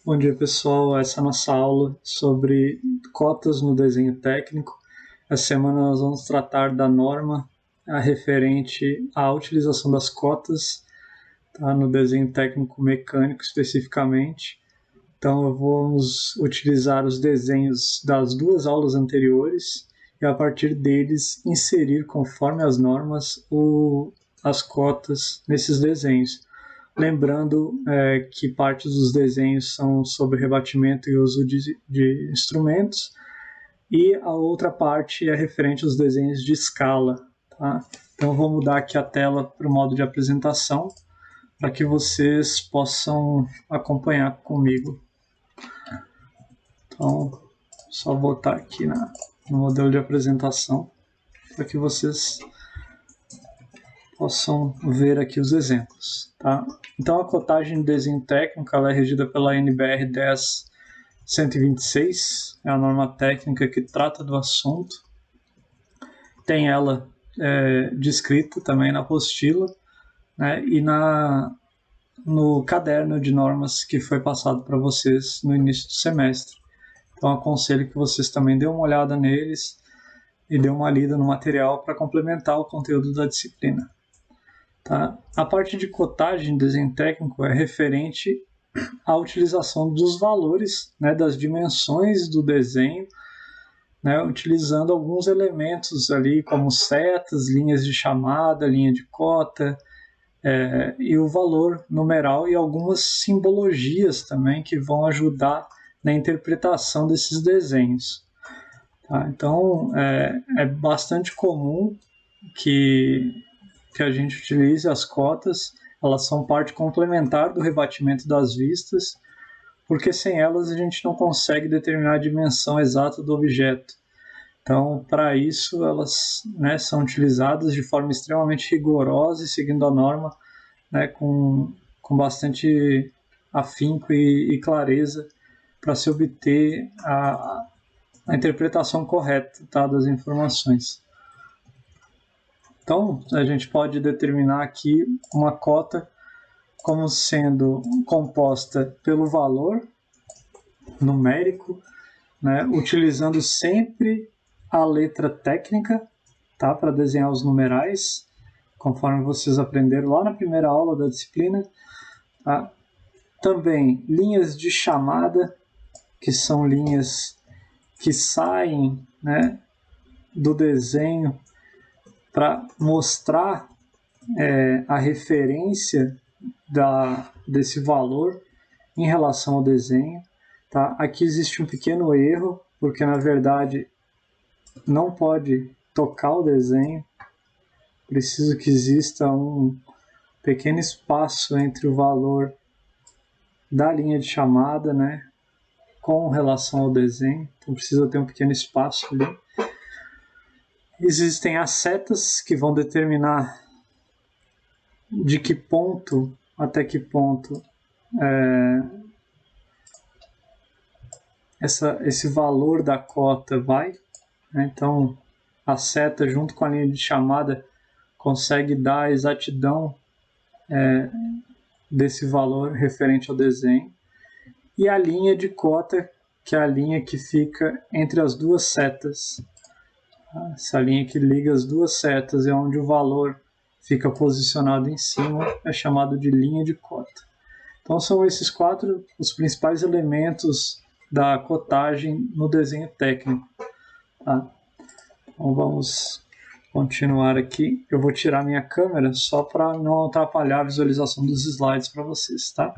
Bom dia, pessoal. Essa é a nossa aula sobre cotas no desenho técnico. Essa semana nós vamos tratar da norma referente à utilização das cotas, tá, no desenho técnico mecânico especificamente. Então, vamos utilizar os desenhos das duas aulas anteriores e, a partir deles, inserir, conforme as normas, as cotas nesses desenhos. Lembrando que parte dos desenhos são sobre rebatimento e uso de instrumentos, e a outra parte é referente aos desenhos de escala. Tá? Então, eu vou mudar aqui a tela para o modo de apresentação, para que vocês possam acompanhar comigo. Então, só voltar aqui no modelo de apresentação, para que vocês possam ver aqui os exemplos. Tá? Então, a cotagem de desenho técnico ela é regida pela NBR 10.126, é a norma técnica que trata do assunto. Tem ela descrita também na apostila, né, e no caderno de normas que foi passado para vocês no início do semestre. Então, aconselho que vocês também dêem uma olhada neles e dêem uma lida no material para complementar o conteúdo da disciplina. Tá? A parte de cotagem de desenho técnico é referente à utilização dos valores, né, das dimensões do desenho, né, utilizando alguns elementos ali como setas, linhas de chamada, linha de cota, e o valor numeral e algumas simbologias também que vão ajudar na interpretação desses desenhos. Tá? Então, é bastante comum que a gente utilize as cotas, elas são parte complementar do rebatimento das vistas, porque sem elas a gente não consegue determinar a dimensão exata do objeto. Então, para isso, elas, né, são utilizadas de forma extremamente rigorosa e seguindo a norma, né, com bastante afinco e clareza para se obter a interpretação correta, tá, das informações. Então, a gente pode determinar aqui uma cota como sendo composta pelo valor numérico, né, utilizando sempre a letra técnica, tá, para desenhar os numerais, conforme vocês aprenderam lá na primeira aula da disciplina. Tá? Também linhas de chamada, que são linhas que saem, né, do desenho para mostrar a referência desse valor em relação ao desenho. Tá? Aqui existe um pequeno erro, porque na verdade não pode tocar o desenho, preciso que exista um pequeno espaço entre o valor da linha de chamada, né, com relação ao desenho, então precisa ter um pequeno espaço ali. Existem as setas que vão determinar de que ponto até que ponto esse valor da cota vai. Né? Então, a seta junto com a linha de chamada consegue dar a exatidão desse valor referente ao desenho. E a linha de cota, que é a linha que fica entre as duas setas. Essa linha que liga as duas setas é onde o valor fica posicionado em cima, é chamado de linha de cota. Então são esses quatro os principais elementos da cotagem no desenho técnico. Tá? Então vamos continuar aqui. Eu vou tirar minha câmera só para não atrapalhar a visualização dos slides para vocês, tá?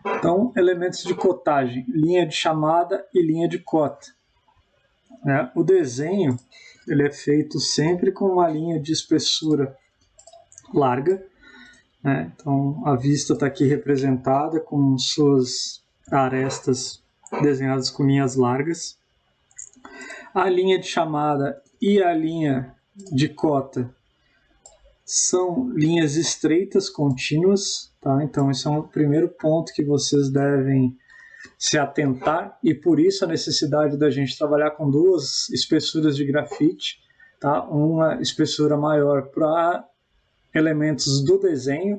Então, elementos de cotagem, linha de chamada e linha de cota. O desenho ele é feito sempre com uma linha de espessura larga. Né? Então, a vista está aqui representada com suas arestas desenhadas com linhas largas. A linha de chamada e a linha de cota são linhas estreitas contínuas. Tá? Então, esse é o primeiro ponto que vocês devem se atentar, e por isso a necessidade da gente trabalhar com duas espessuras de grafite, tá? Uma espessura maior para elementos do desenho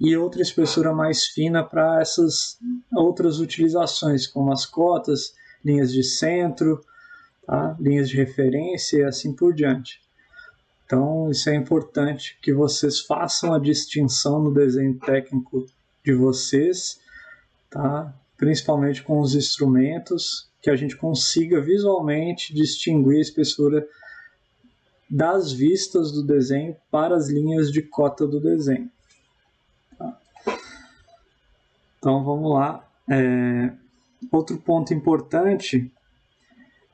e outra espessura mais fina para essas outras utilizações, como as cotas, linhas de centro, tá? Linhas de referência e assim por diante. Então, isso é importante que vocês façam a distinção no desenho técnico de vocês, tá? Principalmente com os instrumentos, que a gente consiga visualmente distinguir a espessura das vistas do desenho para as linhas de cota do desenho. Tá? Então, vamos lá. Outro ponto importante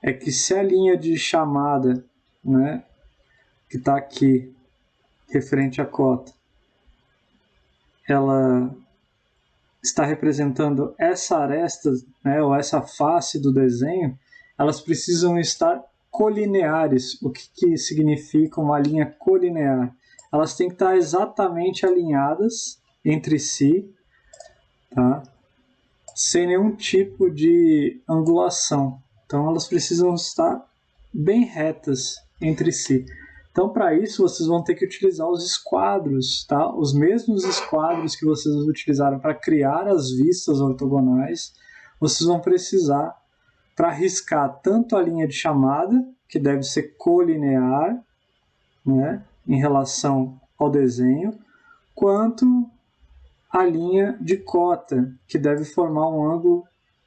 é que se a linha de chamada, né, que está aqui, referente à cota, ela está representando essa aresta, né, ou essa face do desenho, elas precisam estar colineares. O que significa uma linha colinear? Elas têm que estar exatamente alinhadas entre si, tá? Sem nenhum tipo de angulação. Então elas precisam estar bem retas entre si. Então, para isso, vocês vão ter que utilizar os esquadros, tá? Os mesmos esquadros que vocês utilizaram para criar as vistas ortogonais, vocês vão precisar para riscar tanto a linha de chamada, que deve ser colinear, né, em relação ao desenho, quanto a linha de cota, que deve formar um ângulo,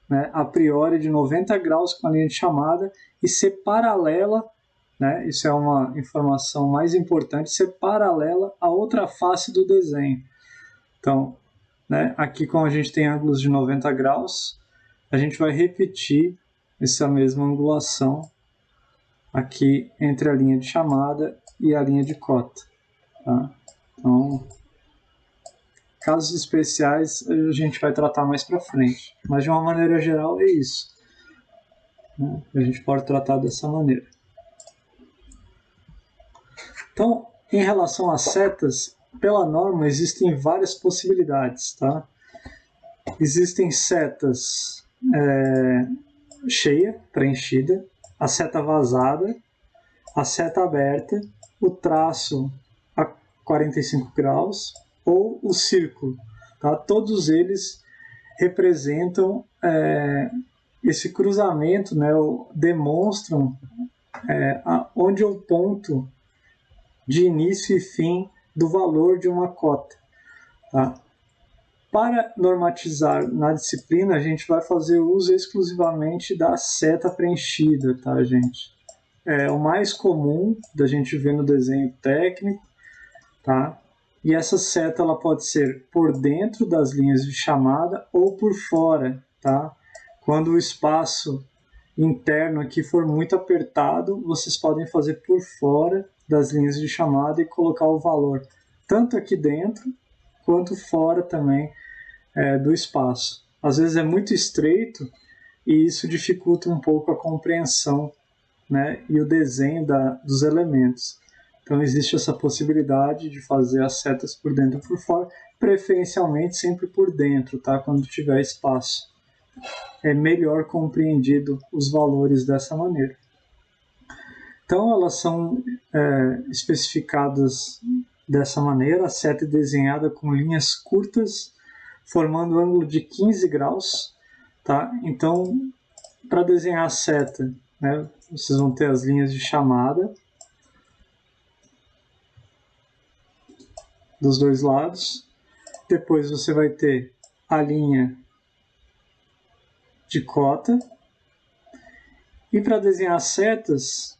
né, a priori de 90 graus com a linha de chamada e ser paralela, né, isso é uma informação mais importante, ser paralela à outra face do desenho. Então, né, aqui como a gente tem ângulos de 90 graus, a gente vai repetir essa mesma angulação aqui entre a linha de chamada e a linha de cota. Tá? Então, casos especiais a gente vai tratar mais para frente, mas de uma maneira geral é isso, né? A gente pode tratar dessa maneira. Então, em relação às setas, pela norma existem várias possibilidades, tá? Existem setas cheia, preenchida, a seta vazada, a seta aberta, o traço a 45 graus ou o círculo. Tá? Todos eles representam esse cruzamento, né, demonstram onde é o ponto de início e fim do valor de uma cota. Tá? Para normatizar na disciplina, a gente vai fazer uso exclusivamente da seta preenchida, tá, gente? É o mais comum da gente ver no desenho técnico, tá? E essa seta ela pode ser por dentro das linhas de chamada ou por fora, tá? Quando o espaço interno aqui for muito apertado, vocês podem fazer por fora das linhas de chamada e colocar o valor tanto aqui dentro quanto fora também do espaço. Às vezes é muito estreito e isso dificulta um pouco a compreensão, né, e o desenho dos elementos. Então existe essa possibilidade de fazer as setas por dentro e por fora, preferencialmente sempre por dentro, tá? Quando tiver espaço. É melhor compreendido os valores dessa maneira. Então elas são especificadas dessa maneira, a seta é desenhada com linhas curtas, formando um ângulo de 15 graus. Tá? Então, para desenhar a seta, né, vocês vão ter as linhas de chamada dos dois lados. Depois você vai ter a linha de cota. E para desenhar setas,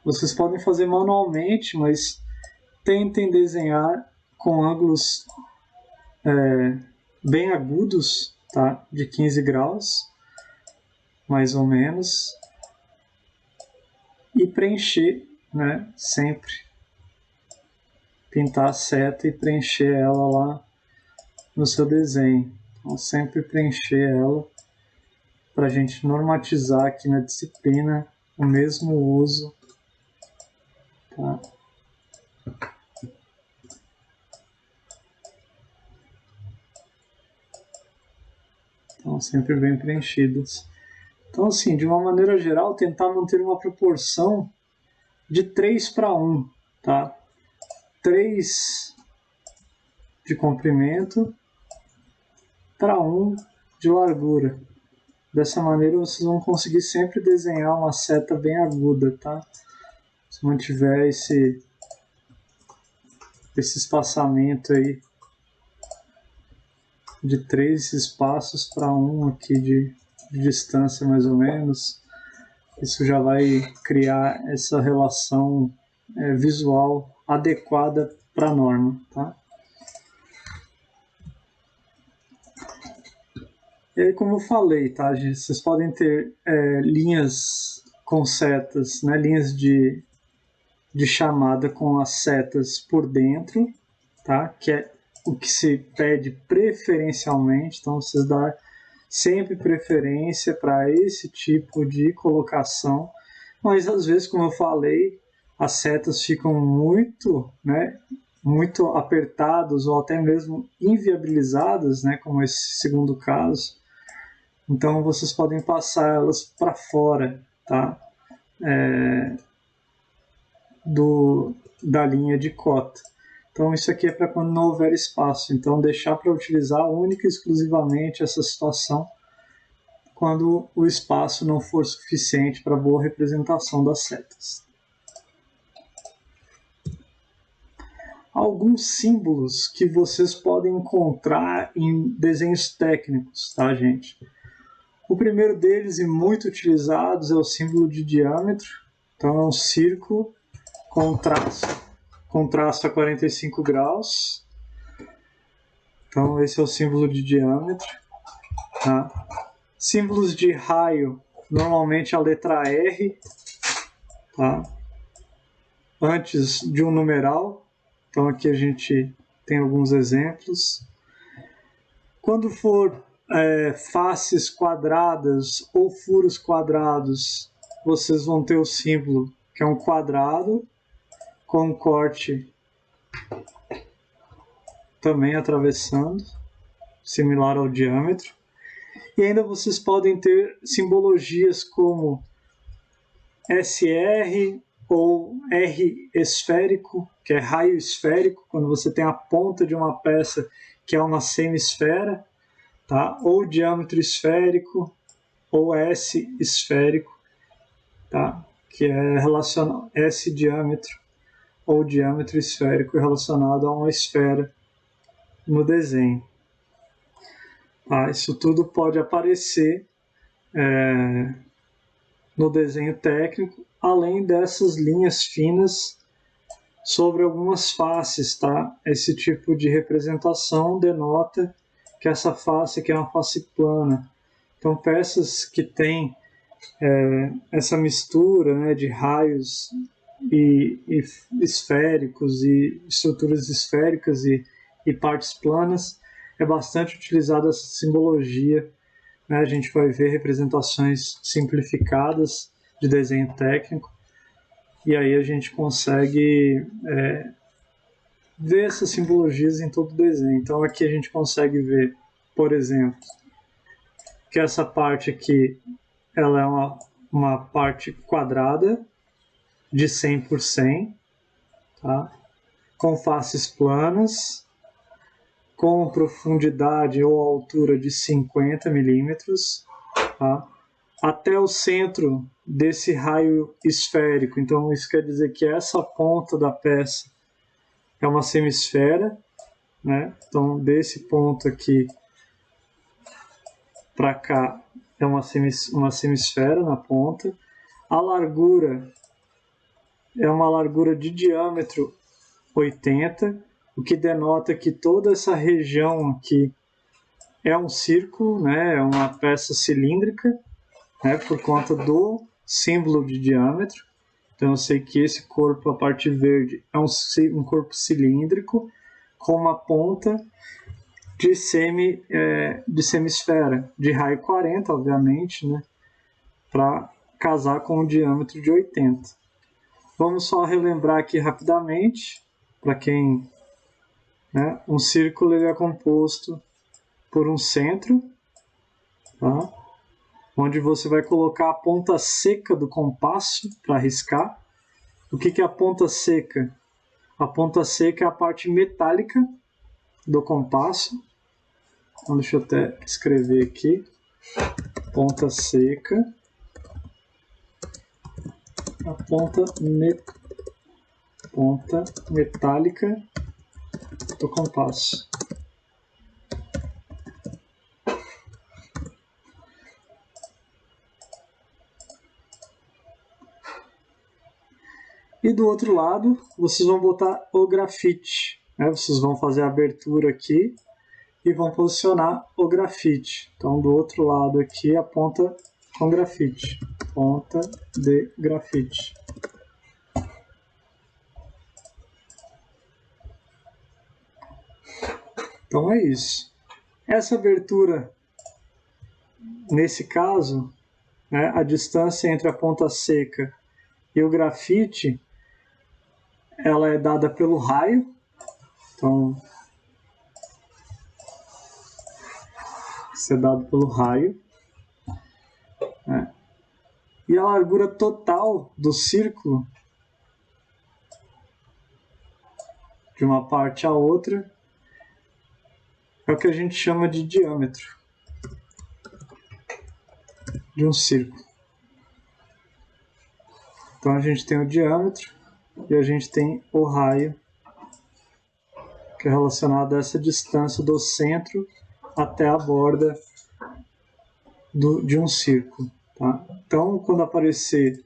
vocês podem fazer manualmente, mas tentem desenhar com ângulos bem agudos, tá? De 15 graus, mais ou menos. E preencher, né? Sempre pintar a seta e preencher ela lá no seu desenho. Então, sempre preencher ela para a gente normatizar aqui na disciplina o mesmo uso. Tá? Então, sempre bem preenchidas. Então, assim, de uma maneira geral, tentar manter uma proporção de 3 para 1, tá? 3 de comprimento para 1 de largura. Dessa maneira vocês vão conseguir sempre desenhar uma seta bem aguda, tá? Se mantiver esse espaçamento aí de 3 espaços para 1 aqui de distância mais ou menos, isso já vai criar essa relação visual adequada para a norma, tá? E aí, como eu falei, tá, gente, vocês podem ter linhas com setas, né, linhas de chamada com as setas por dentro, tá, que é o que se pede preferencialmente. Então, vocês dão sempre preferência para esse tipo de colocação, mas às vezes, como eu falei, as setas ficam muito, né, muito apertadas ou até mesmo inviabilizadas, né, como esse segundo caso. Então vocês podem passar elas para fora, tá, da linha de cota. Então isso aqui é para quando não houver espaço. Então deixar para utilizar única e exclusivamente essa situação quando o espaço não for suficiente para boa representação das setas. Alguns símbolos que vocês podem encontrar em desenhos técnicos, tá, gente? O primeiro deles, e muito utilizados, é o símbolo de diâmetro. Então é um círculo com traço a 45 graus. Então esse é o símbolo de diâmetro. Tá? Símbolos de raio, normalmente a letra R, tá? Antes de um numeral. Então aqui a gente tem alguns exemplos. Quando for faces quadradas ou furos quadrados, vocês vão ter o símbolo que é um quadrado com um corte também atravessando, similar ao diâmetro. E ainda vocês podem ter simbologias como SR ou R esférico, que é raio esférico, quando você tem a ponta de uma peça que é uma semisfera, tá? Ou diâmetro esférico, ou S esférico, tá? Que é relacionado S diâmetro ou diâmetro esférico relacionado a uma esfera no desenho. Tá? Isso tudo pode aparecer no desenho técnico, além dessas linhas finas sobre algumas faces, tá? Esse tipo de representação denota que essa face aqui é uma face plana. Então, peças que têm essa mistura, né, de raios e esféricos e estruturas esféricas e partes planas, é bastante utilizada essa simbologia. Né? A gente vai ver representações simplificadas de desenho técnico, e aí a gente consegue ver essas simbologias em todo o desenho. Então aqui a gente consegue ver, por exemplo, que essa parte aqui ela é uma parte quadrada de 100 por 100, tá? Com faces planas, com profundidade ou altura de 50 milímetros, tá? Até o centro desse raio esférico. Então isso quer dizer que essa ponta da peça é uma semisfera, né? Então desse ponto aqui para cá é uma semisfera na ponta. A largura é uma largura de diâmetro 80, o que denota que toda essa região aqui é um círculo, né? É uma peça cilíndrica, né? Por conta do símbolo de diâmetro. Então eu sei que esse corpo, a parte verde, é um corpo cilíndrico com uma ponta de semisfera, de raio 40, obviamente, né? Para casar com o diâmetro de 80. Vamos só relembrar aqui rapidamente, para quem... Né, um círculo ele é composto por um centro, tá? Onde você vai colocar a ponta seca do compasso para riscar. O que é a ponta seca? A ponta seca é a parte metálica do compasso. Então, deixa eu até escrever aqui. Ponta seca. A ponta metálica do compasso. E do outro lado, vocês vão botar o grafite. Né? Vocês vão fazer a abertura aqui e vão posicionar o grafite. Então, do outro lado aqui, a ponta com grafite. Ponta de grafite. Então é isso. Essa abertura, nesse caso, né, a distância entre a ponta seca e o grafite, ela é dada pelo raio. Então, isso é dado pelo raio. Né? E a largura total do círculo, de uma parte a outra, é o que a gente chama de diâmetro de um círculo. Então a gente tem o diâmetro e a gente tem o raio, que é relacionado a essa distância do centro até a borda de um círculo. Tá? Então, quando aparecer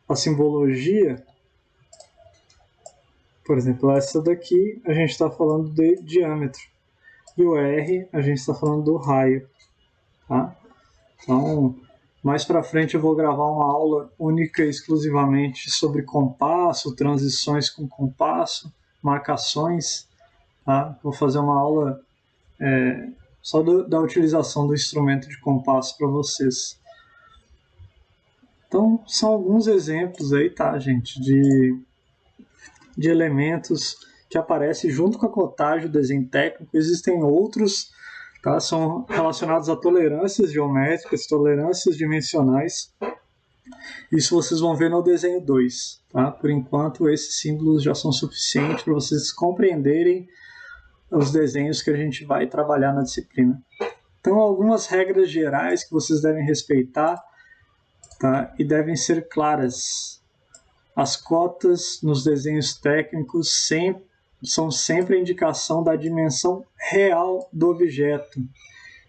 a simbologia, por exemplo, essa daqui, a gente está falando de diâmetro. E o R, a gente está falando do raio. Tá? Então, mais para frente eu vou gravar uma aula única e exclusivamente sobre compasso, transições com compasso, marcações. Tá? Vou fazer uma aula só da utilização do instrumento de compasso para vocês. Então, são alguns exemplos aí, tá, gente, de elementos que aparecem junto com a cotagem, o desenho técnico. Existem outros, tá? São relacionados a tolerâncias geométricas, tolerâncias dimensionais. Isso vocês vão ver no desenho 2. Tá? Por enquanto, esses símbolos já são suficientes para vocês compreenderem os desenhos que a gente vai trabalhar na disciplina. Então, algumas regras gerais que vocês devem respeitar, tá? E devem ser claras. As cotas nos desenhos técnicos são sempre a indicação da dimensão real do objeto,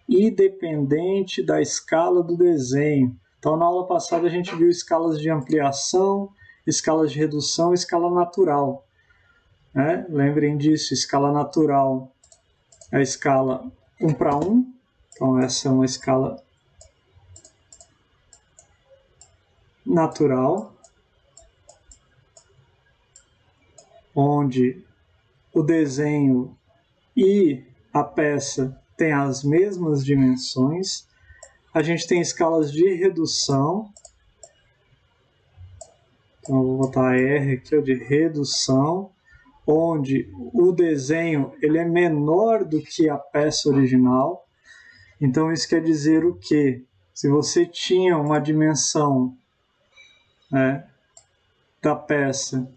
independente da escala do desenho. Então, na aula passada a gente viu escalas de ampliação, escalas de redução e escala natural. Né? Lembrem disso, escala natural é a escala 1:1. Então, essa é uma escala natural, onde o desenho e a peça têm as mesmas dimensões. A gente tem escalas de redução. Então, eu vou botar R aqui, de redução, onde o desenho ele é menor do que a peça original. Então, isso quer dizer o quê? Se você tinha uma dimensão, né, da peça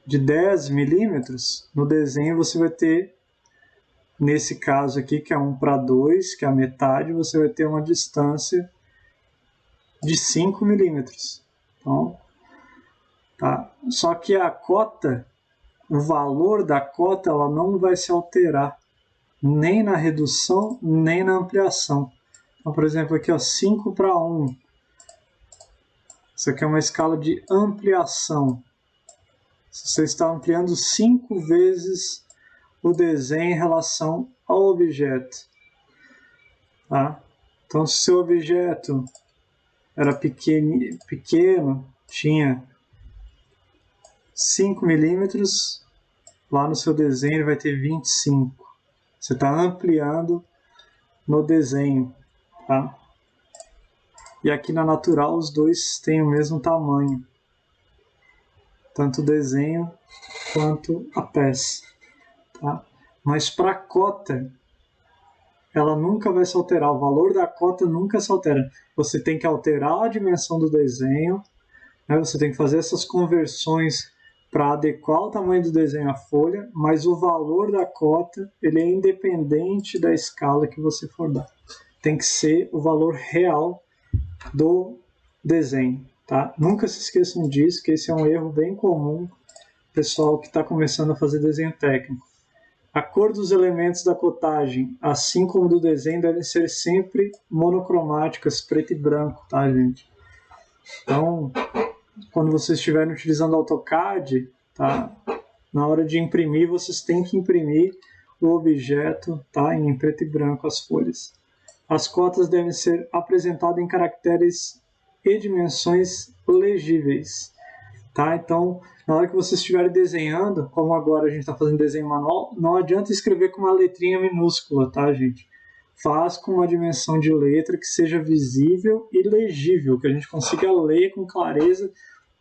de 10 milímetros, no desenho você vai ter, nesse caso aqui, que é 1:2, que é a metade, você vai ter uma distância de 5 milímetros. Então, tá? Só que a cota, o valor da cota, ela não vai se alterar, nem na redução, nem na ampliação. Então, por exemplo, aqui, 5:1. Isso aqui é uma escala de ampliação. Você está ampliando 5 vezes o desenho em relação ao objeto. Tá? Então, se o seu objeto era pequeno, tinha 5 milímetros, lá no seu desenho ele vai ter 25. Você está ampliando no desenho. Tá? E aqui na natural os dois têm o mesmo tamanho, tanto o desenho quanto a peça. Tá? Mas para a cota, ela nunca vai se alterar, o valor da cota nunca se altera. Você tem que alterar a dimensão do desenho, né? Você tem que fazer essas conversões para adequar o tamanho do desenho à folha, mas o valor da cota ele é independente da escala que você for dar. Tem que ser o valor real do desenho, tá? Nunca se esqueçam disso, que esse é um erro bem comum, pessoal que está começando a fazer desenho técnico. A cor dos elementos da cotagem, assim como do desenho, devem ser sempre monocromáticas, preto e branco, tá, gente? Então, quando vocês estiverem utilizando AutoCAD, tá? Na hora de imprimir, vocês têm que imprimir o objeto, tá? Em preto e branco as folhas. As cotas devem ser apresentadas em caracteres e dimensões legíveis, tá? Então, na hora que vocês estiverem desenhando, como agora a gente está fazendo desenho manual, não adianta escrever com uma letrinha minúscula, tá, gente? Faz com uma dimensão de letra que seja visível e legível, que a gente consiga ler com clareza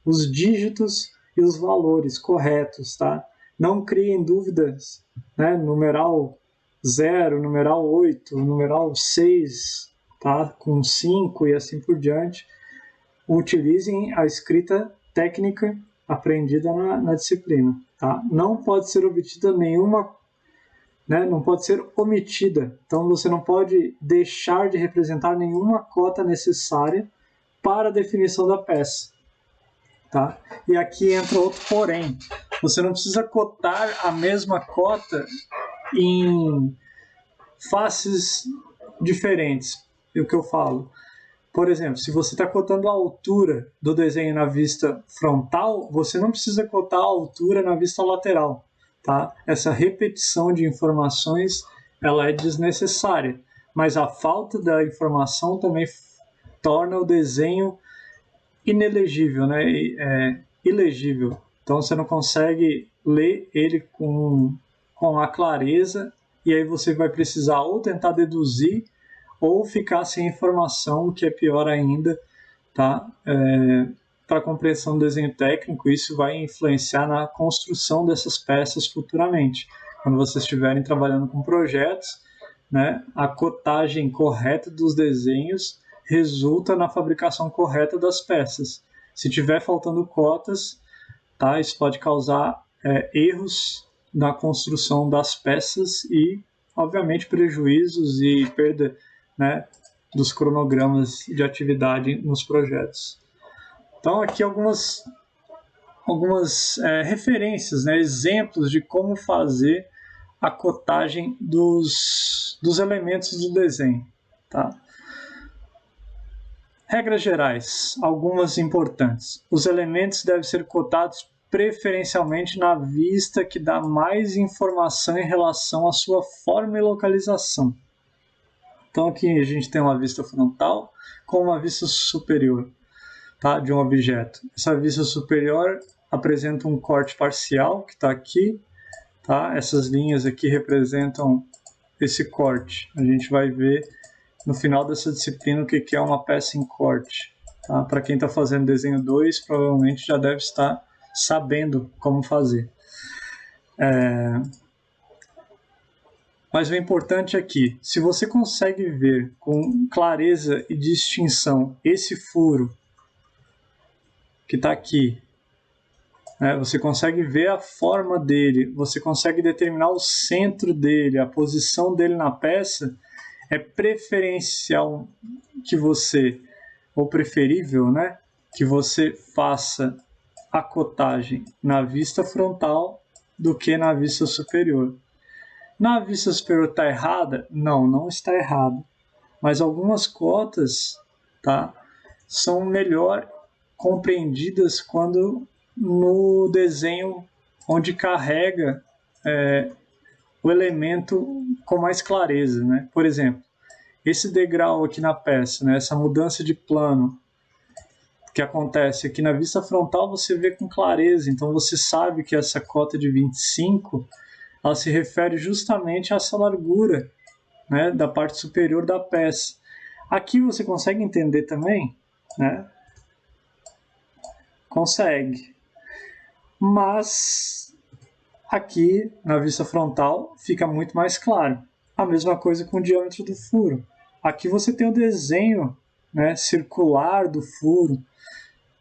os dígitos e os valores corretos, tá? Não criem dúvidas, né? Numeral 0, numeral 8, numeral 6, tá? Com 5 e assim por diante. Utilizem a escrita técnica aprendida na disciplina, tá? Não pode ser obtida nenhuma, né? Não pode ser omitida. Então você não pode deixar de representar nenhuma cota necessária para a definição da peça, tá? E aqui entra outro porém. Você não precisa cotar a mesma cota em faces diferentes. É o que eu falo. Por exemplo, se você está cotando a altura do desenho na vista frontal, você não precisa cotar a altura na vista lateral, tá? Essa repetição de informações ela é desnecessária, mas a falta da informação também torna o desenho inelegível, né? Ilegível. Então você não consegue ler ele com a clareza, e aí você vai precisar ou tentar deduzir ou ficar sem informação, o que é pior ainda, tá? Para a compreensão do desenho técnico, isso vai influenciar na construção dessas peças futuramente. Quando vocês estiverem trabalhando com projetos, né, a cotagem correta dos desenhos resulta na fabricação correta das peças. Se tiver faltando cotas, tá, isso pode causar erros na construção das peças e, obviamente, prejuízos e perda, né, dos cronogramas de atividade nos projetos. Então, aqui algumas referências, né, exemplos de como fazer a cotagem dos elementos do desenho. Tá? Regras gerais, algumas importantes. Os elementos devem ser cotados preferencialmente na vista que dá mais informação em relação à sua forma e localização. Então aqui a gente tem uma vista frontal com uma vista superior, tá, de um objeto. Essa vista superior apresenta um corte parcial, que está aqui. Tá? Essas linhas aqui representam esse corte. A gente vai ver no final dessa disciplina o que é uma peça em corte. Tá? Para quem está fazendo desenho 2, provavelmente já deve estar sabendo como fazer. Mas o importante é que, se você consegue ver com clareza e distinção esse furo que está aqui, né, você consegue ver a forma dele, você consegue determinar o centro dele, a posição dele na peça, é preferencial que você, ou preferível, né, que você faça a cotagem na vista frontal do que na vista superior. Na vista superior está errada? Não, não está errado. Mas algumas cotas, tá, são melhor compreendidas quando no desenho onde carrega o elemento com mais clareza, né? Por exemplo, esse degrau aqui na peça, né, essa mudança de plano que acontece aqui na vista frontal, você vê com clareza. Então você sabe que essa cota de 25 ela se refere justamente a essa largura, né, da parte superior da peça. Aqui você consegue entender também, né? Consegue. Mas aqui na vista frontal fica muito mais claro. A mesma coisa com o diâmetro do furo. Aqui você tem o desenho, né, circular do furo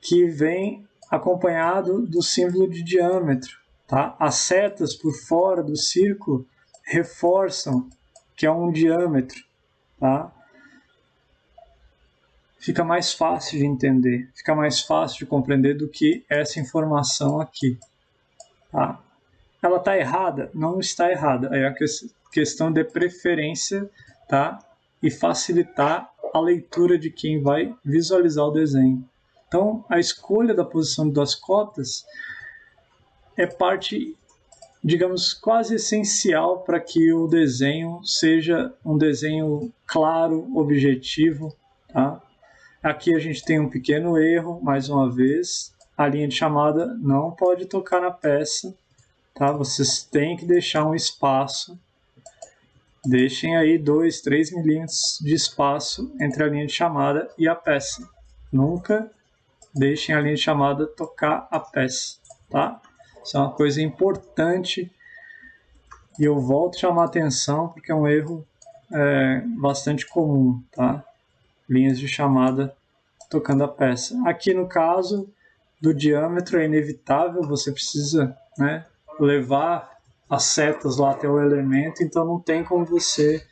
que vem acompanhado do símbolo de diâmetro. Tá? As setas por fora do círculo reforçam que é um diâmetro. Tá? Fica mais fácil de entender, fica mais fácil de compreender do que essa informação aqui. Tá? Ela está errada? Não está errada. É a questão de preferência, tá? E facilitar a leitura de quem vai visualizar o desenho. Então, a escolha da posição das cotas é parte, digamos, quase essencial para que o desenho seja um desenho claro, objetivo. Tá? Aqui a gente tem um pequeno erro, mais uma vez. A linha de chamada não pode tocar na peça. Tá? Vocês têm que deixar um espaço. Deixem aí 2, 3 milímetros de espaço entre a linha de chamada e a peça. Nunca deixem a linha de chamada tocar a peça. Tá? Isso é uma coisa importante e eu volto a chamar a atenção porque é um erro bastante comum. Tá? Linhas de chamada tocando a peça. Aqui no caso do diâmetro é inevitável, você precisa, né, levar as setas lá até o elemento, então não tem como você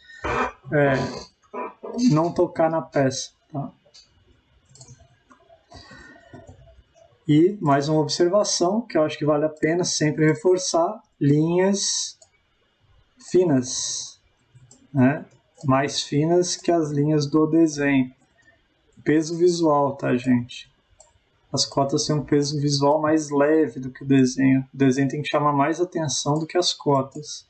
não tocar na peça. Tá? E mais uma observação que eu acho que vale a pena sempre reforçar: linhas finas, né? Mais finas que as linhas do desenho. Peso visual, tá, gente? As cotas têm um peso visual mais leve do que o desenho. O desenho tem que chamar mais atenção do que as cotas.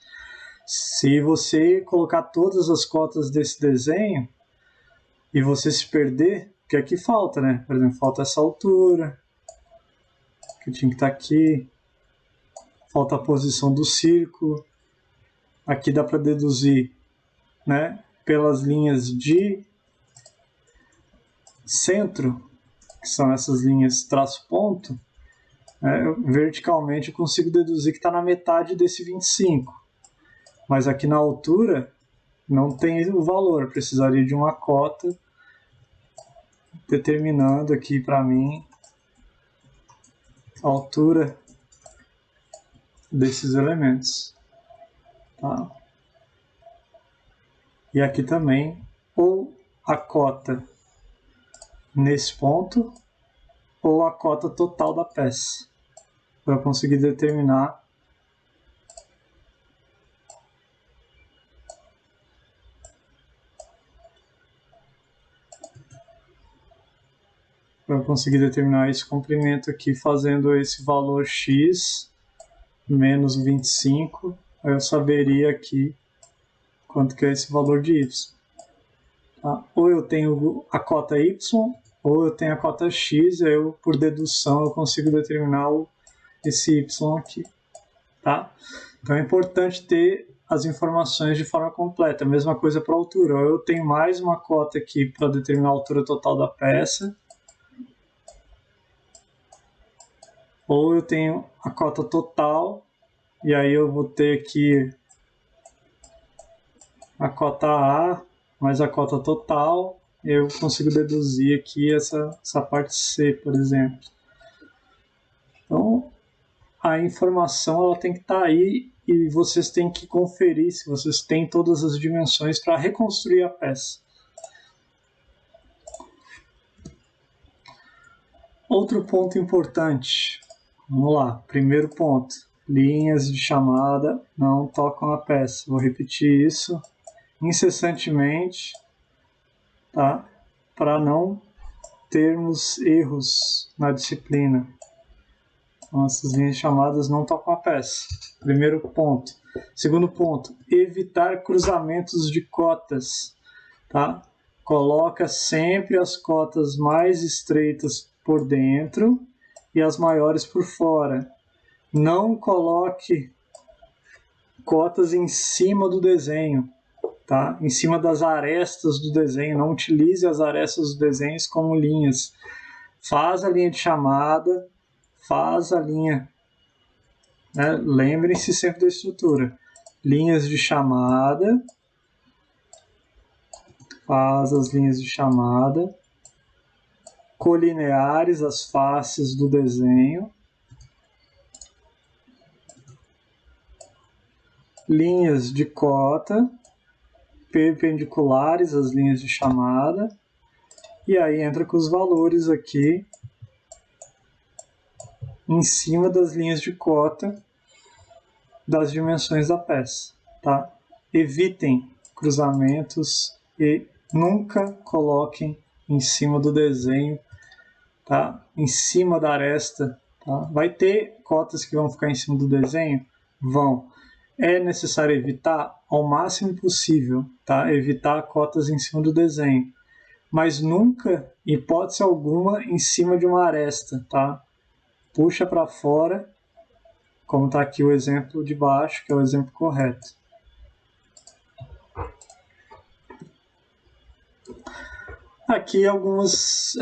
Se você colocar todas as cotas desse desenho e você se perder, o que aqui falta, né? Por exemplo, falta essa altura, que tinha que estar aqui. Falta a posição do círculo. Aqui dá para deduzir, né, pelas linhas de centro, que são essas linhas traço-ponto, verticalmente eu consigo deduzir que está na metade desse 25. Mas aqui na altura não tem o valor, eu precisaria de uma cota determinando aqui para mim a altura desses elementos. Tá? E aqui também, ou a cota nesse ponto, ou a cota total da peça, para conseguir determinar esse comprimento aqui, fazendo esse valor x menos 25, aí eu saberia aqui quanto que é esse valor de y. Tá? Ou eu tenho a cota y, ou eu tenho a cota x, e aí eu, por dedução, eu consigo determinar esse y aqui. Tá? Então é importante ter as informações de forma completa. A mesma coisa para a altura. Ou eu tenho mais uma cota aqui para determinar a altura total da peça, ou eu tenho a cota total, e aí eu vou ter aqui a cota A mais a cota total, e eu consigo deduzir aqui essa parte C, por exemplo. Então, a informação ela tem que estar aí e vocês têm que conferir se vocês têm todas as dimensões para reconstruir a peça. Outro ponto importante. Vamos lá, primeiro ponto. Linhas de chamada não tocam a peça. Vou repetir isso incessantemente, tá? Para não termos erros na disciplina. Então, essas linhas de chamadas não tocam a peça. Primeiro ponto. Segundo ponto, evitar cruzamentos de cotas. Tá? Coloca sempre as cotas mais estreitas por dentro e as maiores por fora. Não coloque cotas em cima do desenho, tá? Em cima das arestas do desenho. Não utilize as arestas dos desenhos como linhas. Faz a linha de chamada, faz a linha, né? Lembrem-se sempre da estrutura. Linhas de chamada, faz as linhas de chamada, colineares, as faces do desenho, linhas de cota, perpendiculares às linhas de chamada, e aí entra com os valores aqui em cima das linhas de cota das dimensões da peça, tá? Evitem cruzamentos e nunca coloquem em cima do desenho, tá? Em cima da aresta, tá? Vai ter cotas que vão ficar em cima do desenho? Vão. É necessário evitar ao máximo possível, tá? Evitar cotas em cima do desenho, mas nunca, em hipótese alguma, em cima de uma aresta, tá? Puxa para fora, como está aqui o exemplo de baixo, que é o exemplo correto. Aqui algumas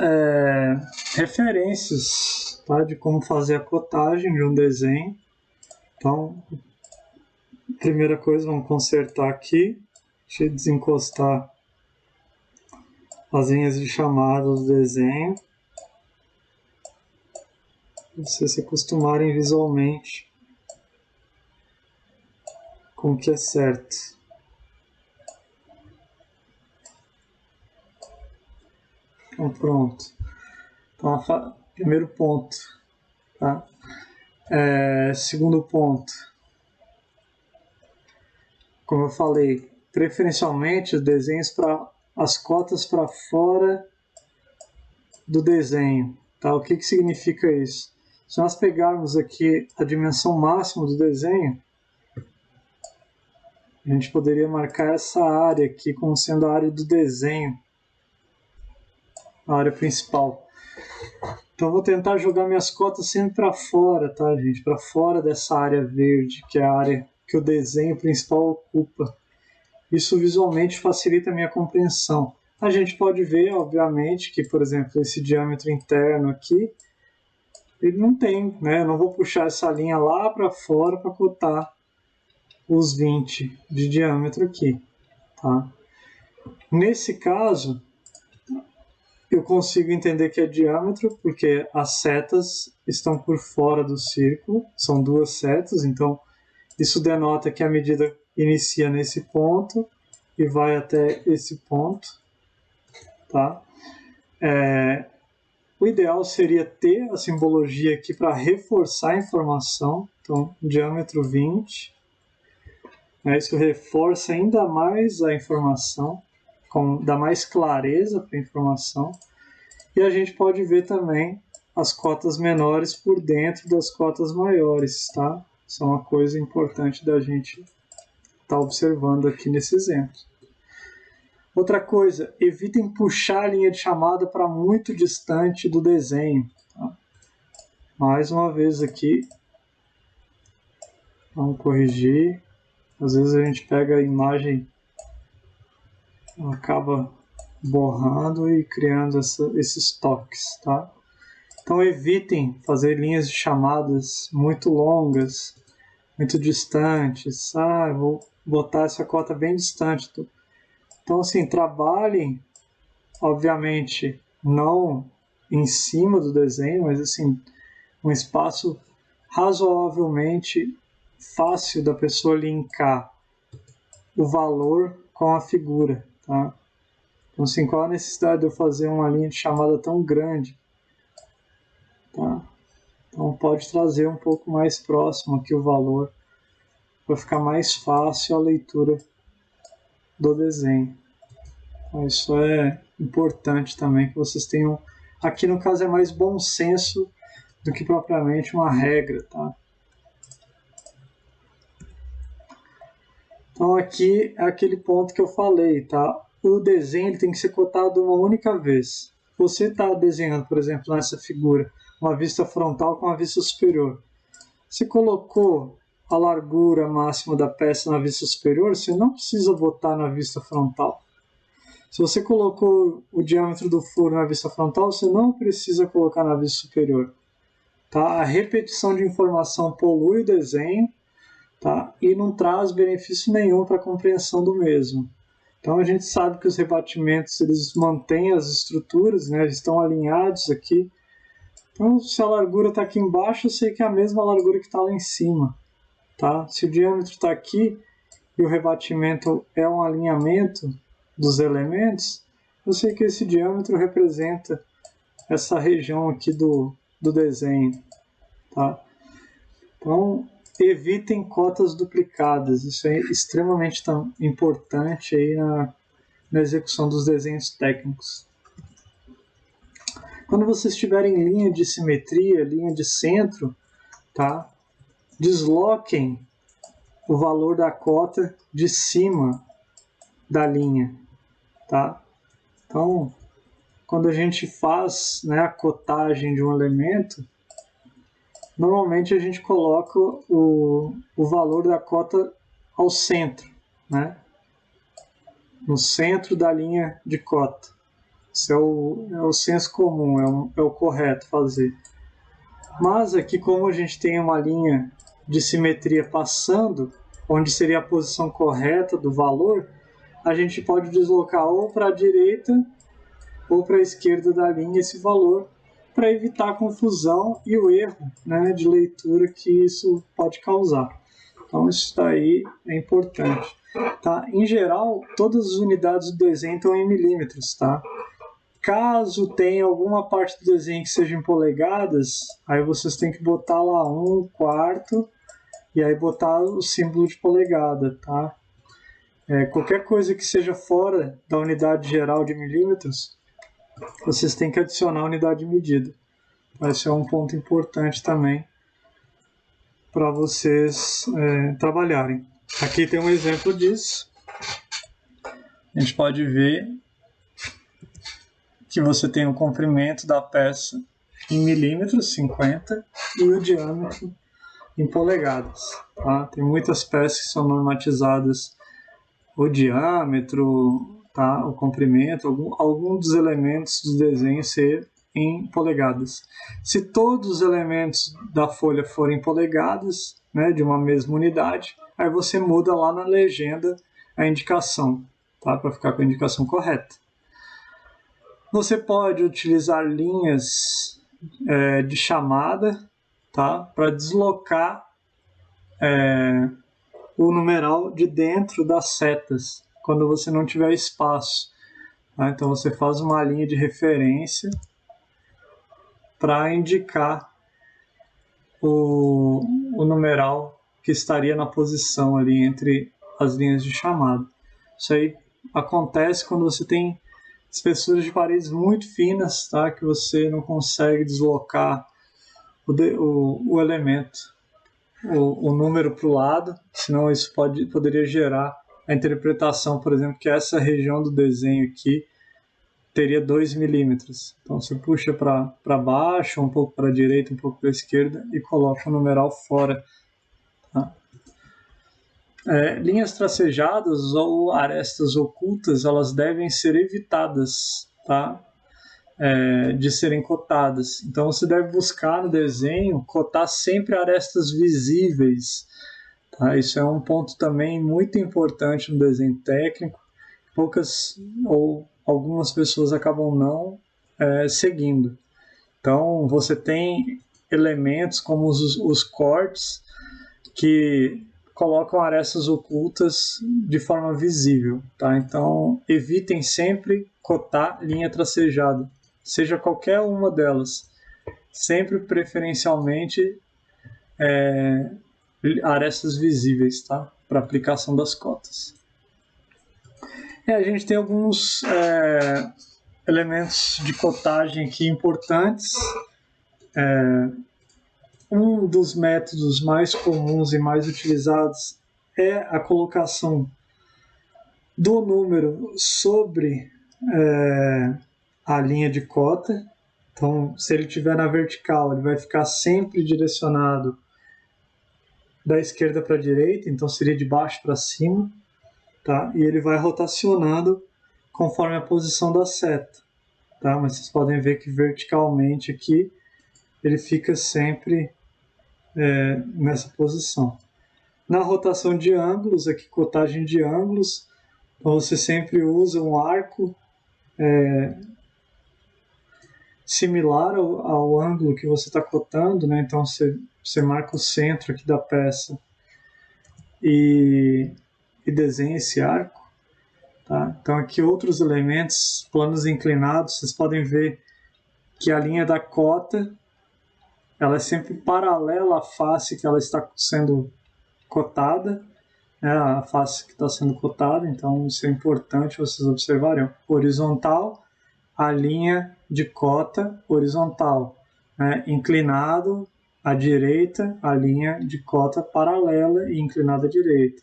referências, tá, de como fazer a cotagem de um desenho. Então, primeira coisa, vamos consertar aqui. Deixa eu desencostar as linhas de chamada do desenho. Para vocês se acostumarem visualmente com o que é certo. Então, pronto. Então, primeiro ponto. Tá? Segundo ponto. Como eu falei, preferencialmente os desenhos as cotas para fora do desenho. Tá? O que significa isso? Se nós pegarmos aqui a dimensão máxima do desenho, a gente poderia marcar essa área aqui como sendo a área do desenho, a área principal. Então eu vou tentar jogar minhas cotas sempre para fora, tá, gente? Para fora dessa área verde, que é a área que o desenho principal ocupa. Isso visualmente facilita a minha compreensão. A gente pode ver, obviamente, que, por exemplo, esse diâmetro interno aqui, ele não tem, né? Eu não vou puxar essa linha lá para fora para cotar os 20 de diâmetro aqui, tá? Nesse caso, eu consigo entender que é diâmetro porque as setas estão por fora do círculo, são duas setas, então isso denota que a medida inicia nesse ponto e vai até esse ponto, tá? O ideal seria ter a simbologia aqui para reforçar a informação, então diâmetro 20, isso reforça ainda mais a informação, dá mais clareza para a informação, e a gente pode ver também as cotas menores por dentro das cotas maiores, tá? Isso é uma coisa importante da gente estar observando aqui nesse exemplo. Outra coisa, evitem puxar a linha de chamada para muito distante do desenho. Tá? Mais uma vez aqui, vamos corrigir. Às vezes a gente pega a imagem, acaba borrando e criando esses toques, tá? Então evitem fazer linhas de chamadas muito longas, muito distantes. Eu vou botar essa cota bem distante. Então, assim, trabalhem, obviamente, não em cima do desenho, mas, assim, um espaço razoavelmente fácil da pessoa linkar o valor com a figura, tá? Então, assim, qual a necessidade de eu fazer uma linha de chamada tão grande? Tá? Então, pode trazer um pouco mais próximo aqui o valor, para ficar mais fácil a leitura do desenho. Então, isso é importante também, que vocês tenham... Aqui, no caso, é mais bom senso do que propriamente uma regra, tá? Então, aqui é aquele ponto que eu falei, tá? O desenho ele tem que ser cotado uma única vez. Você está desenhando, por exemplo, nessa figura, uma vista frontal com a vista superior. Você colocou a largura máxima da peça na vista superior, você não precisa botar na vista frontal. Se você colocou o diâmetro do furo na vista frontal, você não precisa colocar na vista superior. Tá? A repetição de informação polui o desenho, tá? E não traz benefício nenhum para a compreensão do mesmo. Então a gente sabe que os rebatimentos eles mantêm as estruturas, né? Eles estão alinhados aqui. Então se a largura está aqui embaixo, eu sei que é a mesma largura que está lá em cima. Tá? Se o diâmetro está aqui e o rebatimento é um alinhamento dos elementos, eu sei que esse diâmetro representa essa região aqui do desenho. Tá? Então, evitem cotas duplicadas. Isso é extremamente importante aí na execução dos desenhos técnicos. Quando vocês tiverem linha de simetria, linha de centro, tá? Desloquem o valor da cota de cima da linha. Tá? Então, quando a gente faz, né, a cotagem de um elemento, normalmente a gente coloca o valor da cota ao centro, né? No centro da linha de cota. Isso é o senso comum, é o correto fazer. Mas aqui, como a gente tem uma linha de simetria passando, onde seria a posição correta do valor, a gente pode deslocar ou para a direita ou para a esquerda da linha esse valor, para evitar a confusão e o erro, né, de leitura que isso pode causar. Então isso daí é importante. Tá? Em geral, todas as unidades do desenho estão em milímetros. Tá? Caso tenha alguma parte do desenho que seja em polegadas, aí vocês têm que botar lá 1/4 e aí botar o símbolo de polegada. Tá? Qualquer coisa que seja fora da unidade geral de milímetros, vocês têm que adicionar a unidade de medida. Esse é um ponto importante também para vocês trabalharem. Aqui tem um exemplo disso. A gente pode ver que você tem o comprimento da peça em milímetros, 50, e o diâmetro em polegadas. Tá? Tem muitas peças que são normatizadas o diâmetro, tá? O comprimento, algum dos elementos do desenho ser em polegadas. Se todos os elementos da folha forem polegadas, né, de uma mesma unidade, aí você muda lá na legenda a indicação, tá? Para ficar com a indicação correta. Você pode utilizar linhas de chamada, tá? Para deslocar o numeral de dentro das setas, quando você não tiver espaço. Tá? Então você faz uma linha de referência para indicar o numeral que estaria na posição ali entre as linhas de chamada. Isso aí acontece quando você tem espessuras de paredes muito finas, tá? Que você não consegue deslocar o elemento, o número para o lado, senão isso poderia gerar a interpretação, por exemplo, que essa região do desenho aqui teria 2 milímetros. Então você puxa para baixo, um pouco para a direita, um pouco para a esquerda e coloca o numeral fora. Tá? Linhas tracejadas ou arestas ocultas, elas devem ser evitadas, tá? De serem cotadas. Então você deve buscar no desenho cotar sempre arestas visíveis. Tá? Isso é um ponto também muito importante no desenho técnico. Poucas ou algumas pessoas acabam não seguindo. Então você tem elementos como os cortes que colocam arestas ocultas de forma visível. Tá? Então evitem sempre cotar linha tracejada, seja qualquer uma delas, sempre preferencialmente arestas visíveis, tá? Para aplicação das cotas. A gente tem alguns elementos de cotagem aqui importantes. Um dos métodos mais comuns e mais utilizados é a colocação do número sobre a linha de cota. Então, se ele estiver na vertical, ele vai ficar sempre direcionado da esquerda para a direita, então seria de baixo para cima. Tá? E ele vai rotacionando conforme a posição da seta. Tá? Mas vocês podem ver que verticalmente aqui ele fica sempre nessa posição. Na rotação de ângulos, aqui cotagem de ângulos, Então você sempre usa um arco similar ao ângulo que você está cotando, né? Então você marca o centro aqui da peça e desenha esse arco. Tá? Então aqui outros elementos, planos inclinados, vocês podem ver que a linha da cota ela é sempre paralela à face que ela está sendo cotada, né? A face que está sendo cotada, então isso é importante vocês observarem. Horizontal, a linha de cota horizontal, né? Inclinado à direita, a linha de cota paralela e inclinada à direita.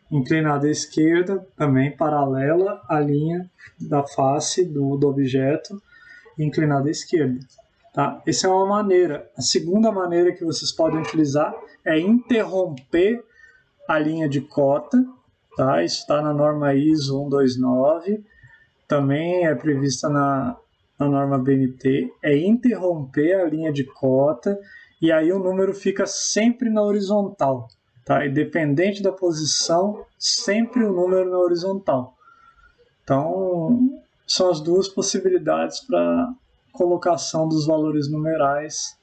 Inclinada à esquerda, também paralela à linha da face do objeto, inclinada à esquerda. Tá? Essa é uma maneira. A segunda maneira que vocês podem utilizar é interromper a linha de cota. Tá? Isso está na norma ISO 129, também é prevista na norma BNT, é interromper a linha de cota e aí o número fica sempre na horizontal. Tá? Independente da posição, sempre o número na horizontal. Então, são as duas possibilidades para colocação dos valores numerais.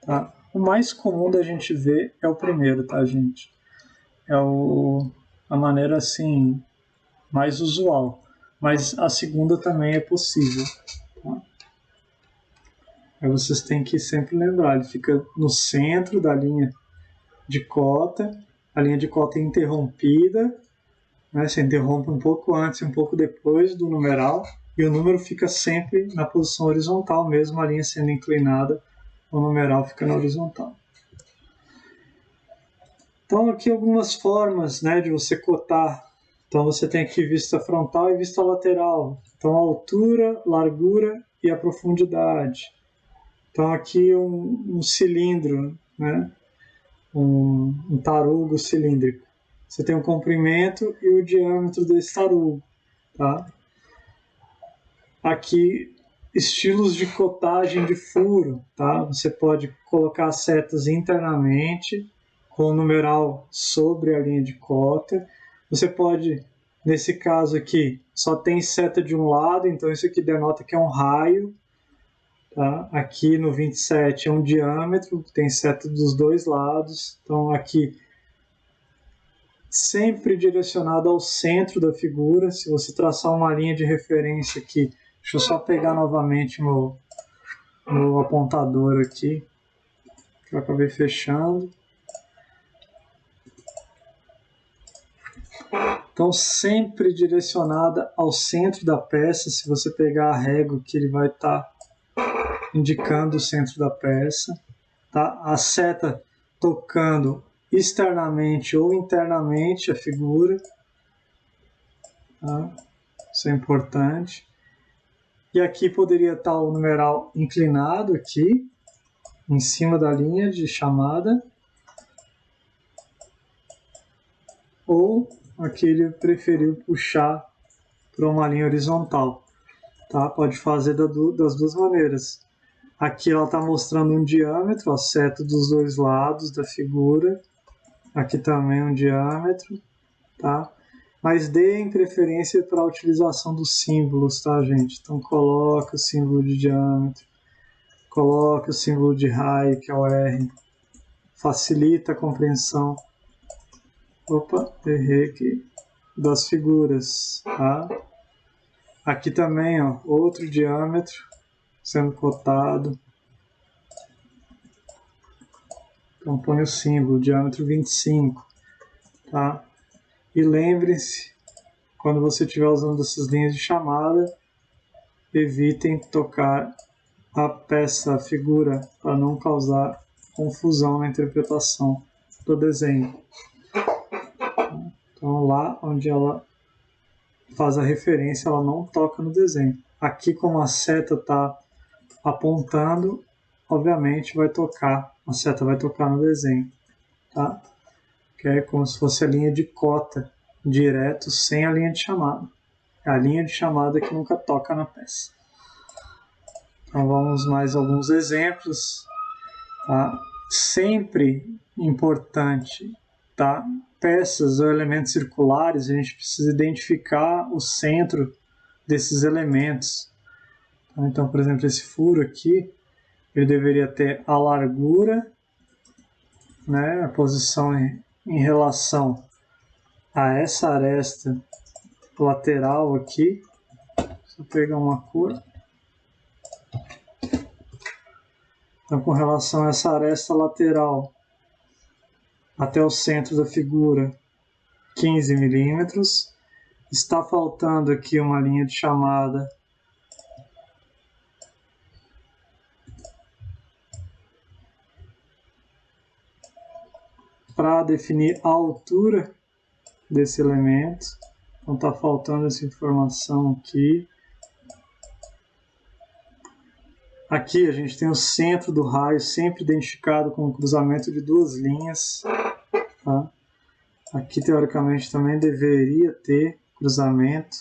Tá? O mais comum da gente ver é o primeiro, tá, gente? É a maneira assim mais usual, mas a segunda também é possível. Tá? Aí vocês têm que sempre lembrar, ele fica no centro da linha de cota, a linha de cota é interrompida, né? Você interrompe um pouco antes e um pouco depois do numeral, e o número fica sempre na posição horizontal, mesmo a linha sendo inclinada, o numeral fica na horizontal. Então aqui algumas formas, né, de você cotar. Então você tem aqui vista frontal e vista lateral. Então a altura, largura e a profundidade. Então aqui um cilindro, né, um tarugo cilíndrico. Você tem o comprimento e o diâmetro desse tarugo. Tá? Aqui estilos de cotagem de furo. Tá? Você pode colocar setas internamente com o numeral sobre a linha de cota. Você pode, nesse caso aqui, só tem seta de um lado, então isso aqui denota que é um raio. Tá? Aqui no 27 é um diâmetro, tem seta dos dois lados. Então aqui, sempre direcionado ao centro da figura. Se você traçar uma linha de referência aqui, deixa eu só pegar novamente meu apontador aqui, que eu acabei fechando. Então, sempre direcionada ao centro da peça. Se você pegar a régua que ele vai estar indicando o centro da peça. Tá? A seta tocando externamente ou internamente a figura. Tá? Isso é importante. E aqui poderia estar o numeral inclinado aqui, em cima da linha de chamada. Ou aqui ele preferiu puxar para uma linha horizontal. Tá? Pode fazer das duas maneiras. Aqui ela está mostrando um diâmetro, a seta dos dois lados da figura. Aqui também um diâmetro. Tá? Mas deem preferência para a utilização dos símbolos, tá, gente? Então coloca o símbolo de diâmetro, coloca o símbolo de raio, que é o R. Facilita a compreensão. Opa, errei aqui. Das figuras, tá? Aqui também, ó, outro diâmetro sendo cotado. Então põe o símbolo, diâmetro 25, tá? E lembrem-se, quando você estiver usando essas linhas de chamada, evitem tocar a peça, a figura, para não causar confusão na interpretação do desenho. Então lá onde ela faz a referência, ela não toca no desenho. Aqui, como a seta está apontando, obviamente vai tocar, a seta vai tocar no desenho, tá? Que é como se fosse a linha de cota, direto, sem a linha de chamada. É a linha de chamada que nunca toca na peça. Então vamos mais alguns exemplos. Tá? Sempre importante, tá? peças ou elementos circulares, a gente precisa identificar o centro desses elementos. Então, por exemplo, esse furo aqui, ele deveria ter a largura, né, a posição em relação a essa aresta lateral aqui. Deixa eu pegar uma cor. Então, com relação a essa aresta lateral até o centro da figura, 15 milímetros. Está faltando aqui uma linha de chamada para definir a altura desse elemento. Então está faltando essa informação aqui. Aqui a gente tem o centro do raio sempre identificado com o cruzamento de duas linhas. Tá? Aqui teoricamente também deveria ter cruzamento.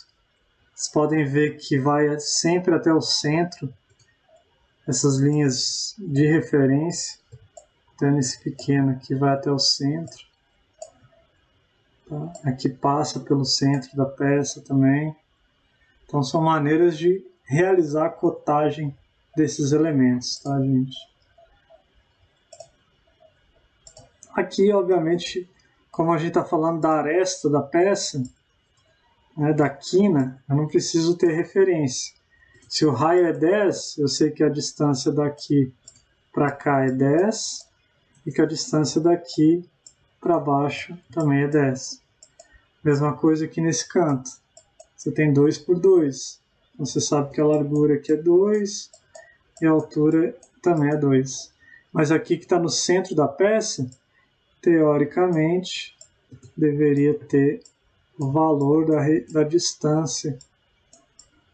Vocês podem ver que vai sempre até o centro essas linhas de referência. Então nesse pequeno aqui vai até o centro. Tá? Aqui passa pelo centro da peça também. Então são maneiras de realizar a cotagem desses elementos, tá, gente? Aqui, obviamente, como a gente está falando da aresta da peça, né, da quina, eu não preciso ter referência. Se o raio é 10, eu sei que a distância daqui para cá é 10 e que a distância daqui para baixo também é 10. Mesma coisa aqui nesse canto. Você tem 2 por 2. Então você sabe que a largura aqui é 2 e a altura também é 2. Mas aqui que está no centro da peça, teoricamente, deveria ter o valor da distância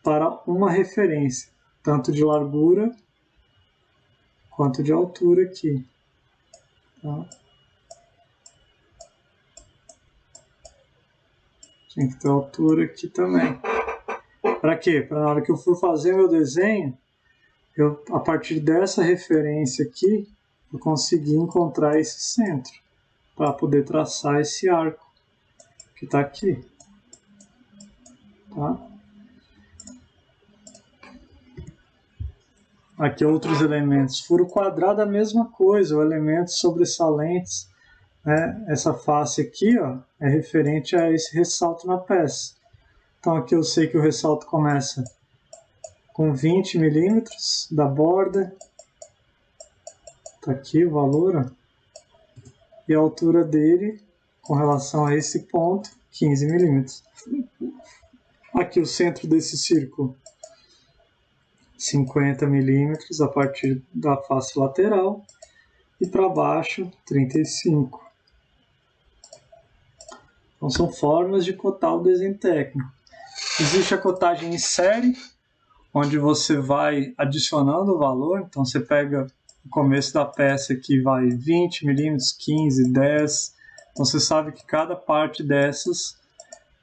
para uma referência, tanto de largura quanto de altura aqui. Tá? Tem que ter altura aqui também. Para quê? Para na hora que eu for fazer meu desenho, a partir dessa referência aqui, eu conseguir encontrar esse centro, para poder traçar esse arco que está aqui. Tá? Aqui outros elementos. Furo quadrado, a mesma coisa, o elemento sobressalentes. Né? Essa face aqui, ó, é referente a esse ressalto na peça. Então aqui eu sei que o ressalto começa com 20 milímetros da borda. Está aqui o valor. Ó. E a altura dele, com relação a esse ponto, 15 milímetros. Aqui o centro desse círculo, 50 milímetros a partir da face lateral. E para baixo, 35. Então são formas de cotar o desenho técnico. Existe a cotagem em série, onde você vai adicionando o valor. Então você pega o começo da peça que vai 20 milímetros, 15, 10. Então você sabe que cada parte dessas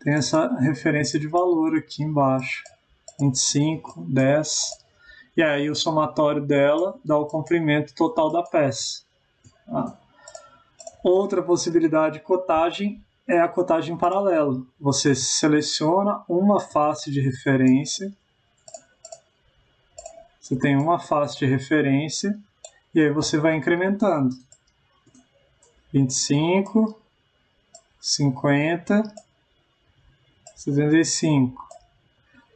tem essa referência de valor aqui embaixo. 25, 10. E aí o somatório dela dá o comprimento total da peça. Tá? Outra possibilidade de cotagem é a cotagem paralela. Você seleciona uma face de referência. Você tem uma face de referência e aí você vai incrementando. 25, 50, 75.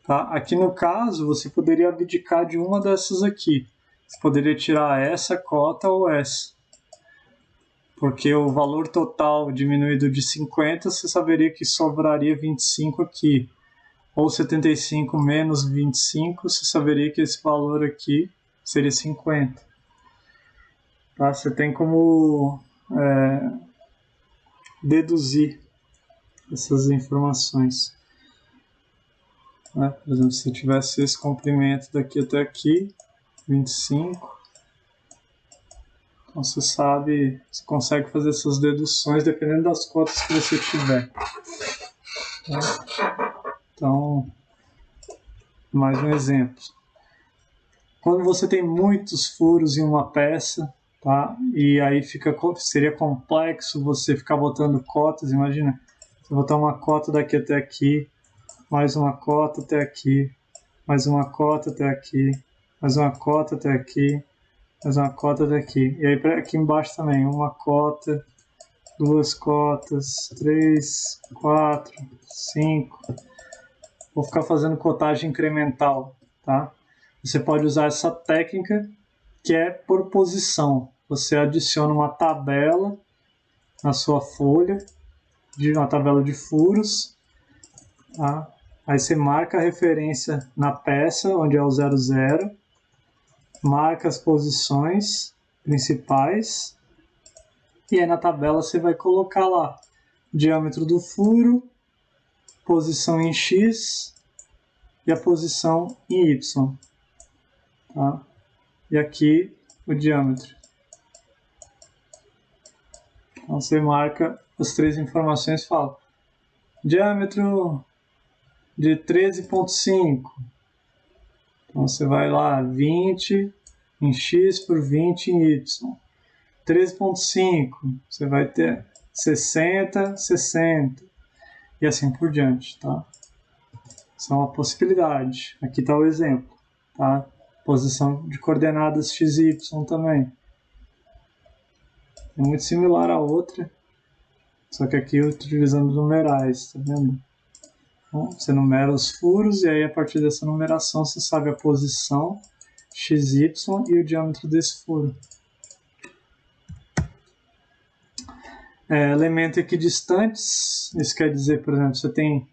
Tá? Aqui no caso, você poderia abdicar de uma dessas aqui. Você poderia tirar essa cota ou essa. Porque o valor total diminuído de 50, você saberia que sobraria 25 aqui. Ou 75 menos 25, você saberia que esse valor aqui seria 50. Tá? Você tem como deduzir essas informações. Né? Por exemplo, se eu tivesse esse comprimento daqui até aqui, 25... Então você sabe, você consegue fazer essas deduções dependendo das cotas que você tiver. Então, mais um exemplo. Quando você tem muitos furos em uma peça, tá? E aí seria complexo você ficar botando cotas, imagina, você botar uma cota daqui até aqui, mais uma cota até aqui, mais uma cota até aqui, mais uma cota até aqui, mais uma cota até aqui. E aí aqui embaixo também, uma cota, duas cotas, 3, 4, 5. Vou ficar fazendo cotagem incremental, tá? Você pode usar essa técnica que é por posição. Você adiciona uma tabela na sua folha, uma tabela de furos, tá? Aí você marca a referência na peça, onde é o 00, marca as posições principais, e aí na tabela você vai colocar lá diâmetro do furo, posição em X e a posição em Y. Tá? E aqui o diâmetro. Então você marca as três informações e fala diâmetro de 13,5. Então você vai lá 20 em X por 20 em Y. 13,5 você vai ter 60, 60 e assim por diante, tá? Isso é uma possibilidade. Aqui está o exemplo, tá? Posição de coordenadas x e y também. É muito similar à outra, só que aqui eu estou utilizando numerais, tá vendo? Então, você numera os furos e aí a partir dessa numeração você sabe a posição x, y e o diâmetro desse furo. Elemento equidistantes, isso quer dizer, por exemplo, você tem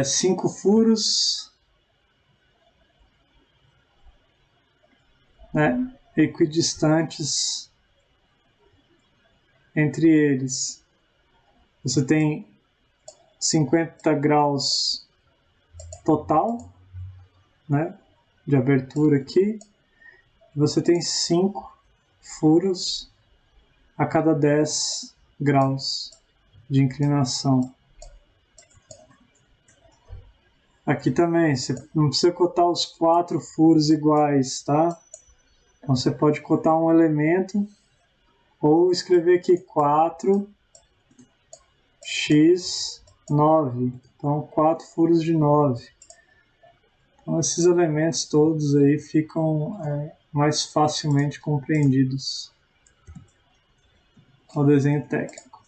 5 furos, né, equidistantes entre eles. Você tem 50 graus total, né, de abertura aqui. Você tem 5 furos a cada 10 graus de inclinação. Aqui também, você não precisa cotar os 4 furos iguais, tá? Então você pode cotar um elemento ou escrever aqui 4x9. Então 4 furos de 9. Então esses elementos todos aí ficam mais facilmente compreendidos ao desenho técnico.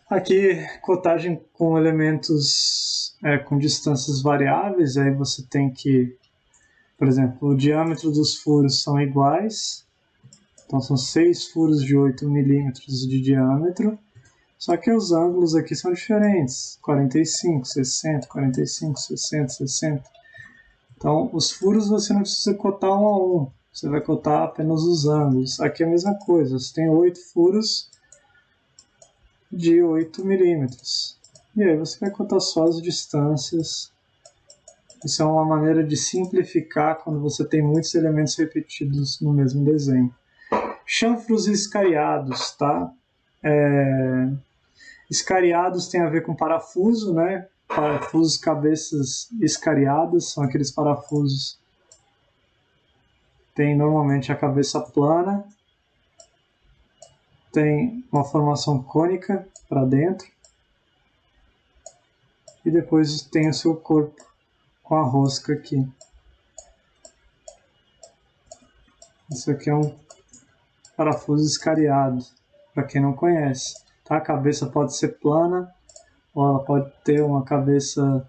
Aqui, cotagem com elementos com distâncias variáveis, aí você tem que, por exemplo, o diâmetro dos furos são iguais, então são 6 furos de 8 milímetros de diâmetro, só que os ângulos aqui são diferentes, 45, 60, 45, 60, 60. Então, os furos você não precisa cotar um a um, você vai cotar apenas os ângulos. Aqui é a mesma coisa, você tem 8 furos de 8 milímetros. E aí você vai cotar só as distâncias. Isso é uma maneira de simplificar quando você tem muitos elementos repetidos no mesmo desenho. Chanfros escariados, tá? Escariados tem a ver com parafuso, né? Parafusos cabeças escariadas são aqueles parafusos que tem normalmente a cabeça plana, tem uma formação cônica para dentro e depois tem o seu corpo com a rosca aqui. Isso aqui é um parafuso escariado, para quem não conhece. Tá? A cabeça pode ser plana ou ela pode ter uma cabeça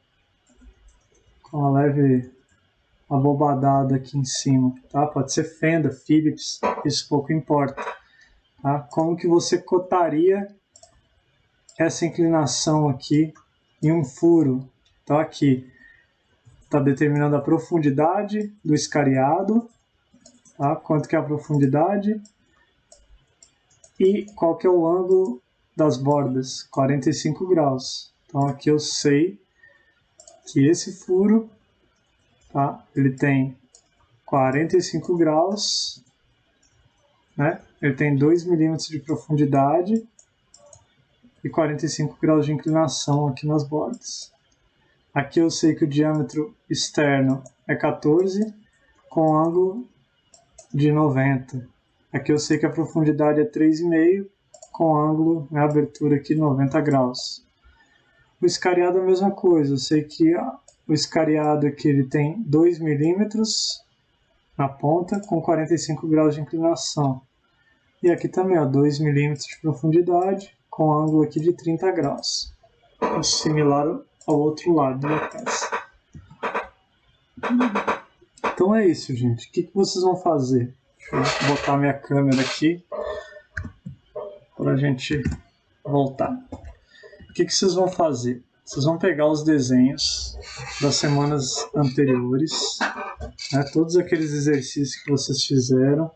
com uma leve abobadada aqui em cima. Tá? Pode ser Fender, Philips, isso pouco importa. Tá? Como que você cotaria essa inclinação aqui em um furo? Então aqui está determinando a profundidade do escariado, tá? Quanto que é a profundidade e qual que é o ângulo das bordas, 45 graus. Então aqui eu sei que esse furo, tá? Ele tem 45 graus, né? Ele tem 2 milímetros de profundidade e 45 graus de inclinação aqui nas bordas. Aqui eu sei que o diâmetro externo é 14, com ângulo de 90. Aqui eu sei que a profundidade é 3,5, com ângulo, a abertura aqui 90 graus. O escariado é a mesma coisa, eu sei que o escariado aqui ele tem 2 milímetros na ponta, com 45 graus de inclinação. E aqui também, ó, 2 milímetros de profundidade, com ângulo aqui de 30 graus. Similar ao outro lado da peça. Então é isso, gente. O que vocês vão fazer? Deixa eu botar minha câmera aqui para a gente voltar. O que vocês vão fazer? Vocês vão pegar os desenhos das semanas anteriores, né, todos aqueles exercícios que vocês fizeram,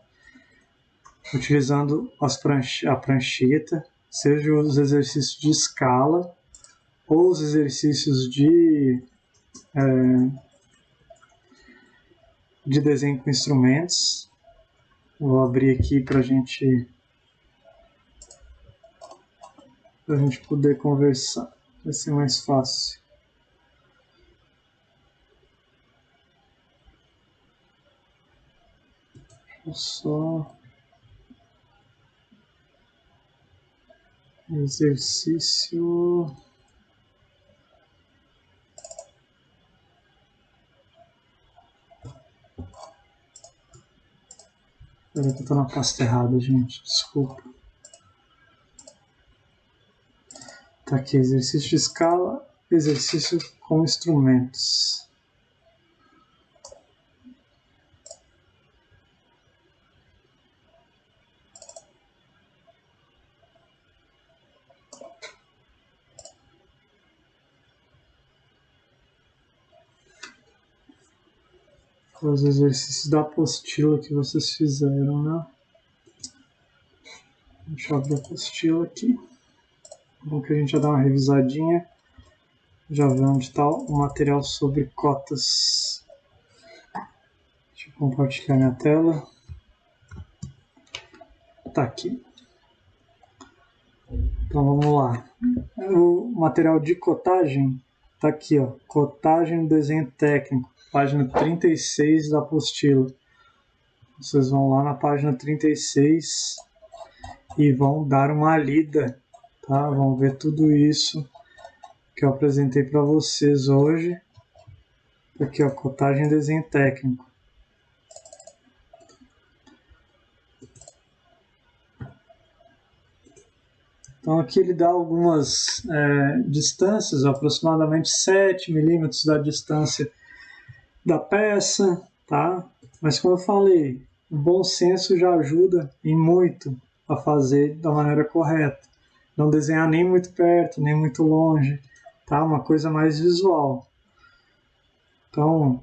utilizando a prancheta, seja os exercícios de escala ou os exercícios de desenho com instrumentos. Vou abrir aqui para a gente poder conversar. Vai ser mais fácil. Deixa eu só... Exercício... Peraí que eu tô na pasta errada, gente. Desculpa. Tá aqui, exercício de escala, exercício com instrumentos. Os exercícios da apostila que vocês fizeram, né? Deixa eu abrir a apostila aqui. Bom que a gente já dá uma revisadinha. Já vê onde está o material sobre cotas. Deixa eu compartilhar minha tela. Tá aqui. Então vamos lá. O material de cotagem tá aqui, ó. Cotagem, desenho técnico. Página 36 da apostila. Vocês vão lá na página 36 e vão dar uma lida, tá? Vão ver tudo isso que eu apresentei para vocês hoje. Aqui, ó, cotagem e desenho técnico. Então aqui ele dá algumas distâncias, aproximadamente 7 milímetros da distância da peça, tá? Mas como eu falei, o bom senso já ajuda e muito a fazer da maneira correta. Não desenhar nem muito perto, nem muito longe, tá? Uma coisa mais visual. Então,